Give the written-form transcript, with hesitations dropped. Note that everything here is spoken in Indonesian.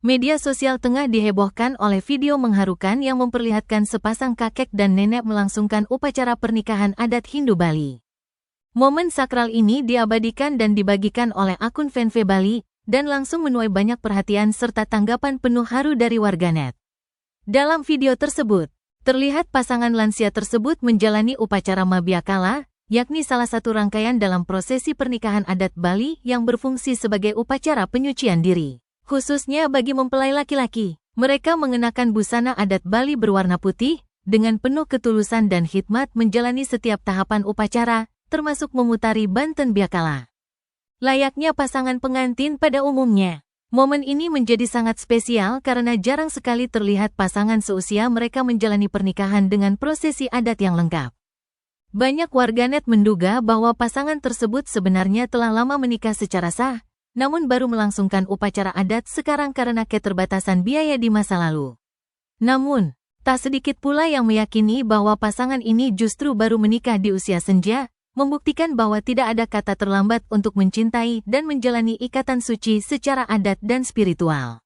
Media sosial tengah dihebohkan oleh video mengharukan yang memperlihatkan sepasang kakek dan nenek melangsungkan upacara pernikahan adat Hindu Bali. Momen sakral ini diabadikan dan dibagikan oleh akun fanfe Bali, dan langsung menuai banyak perhatian serta tanggapan penuh haru dari warganet. Dalam video tersebut, terlihat pasangan lansia tersebut menjalani upacara Mabiakala, yakni salah satu rangkaian dalam prosesi pernikahan adat Bali yang berfungsi sebagai upacara penyucian diri. Khususnya bagi mempelai laki-laki, mereka mengenakan busana adat Bali berwarna putih, dengan penuh ketulusan dan hikmat menjalani setiap tahapan upacara, termasuk memutari Banten Biakala. Layaknya pasangan pengantin pada umumnya, momen ini menjadi sangat spesial karena jarang sekali terlihat pasangan seusia mereka menjalani pernikahan dengan prosesi adat yang lengkap. Banyak warganet menduga bahwa pasangan tersebut sebenarnya telah lama menikah secara sah, namun baru melangsungkan upacara adat sekarang karena keterbatasan biaya di masa lalu. Namun, tak sedikit pula yang meyakini bahwa pasangan ini justru baru menikah di usia senja, membuktikan bahwa tidak ada kata terlambat untuk mencintai dan menjalani ikatan suci secara adat dan spiritual.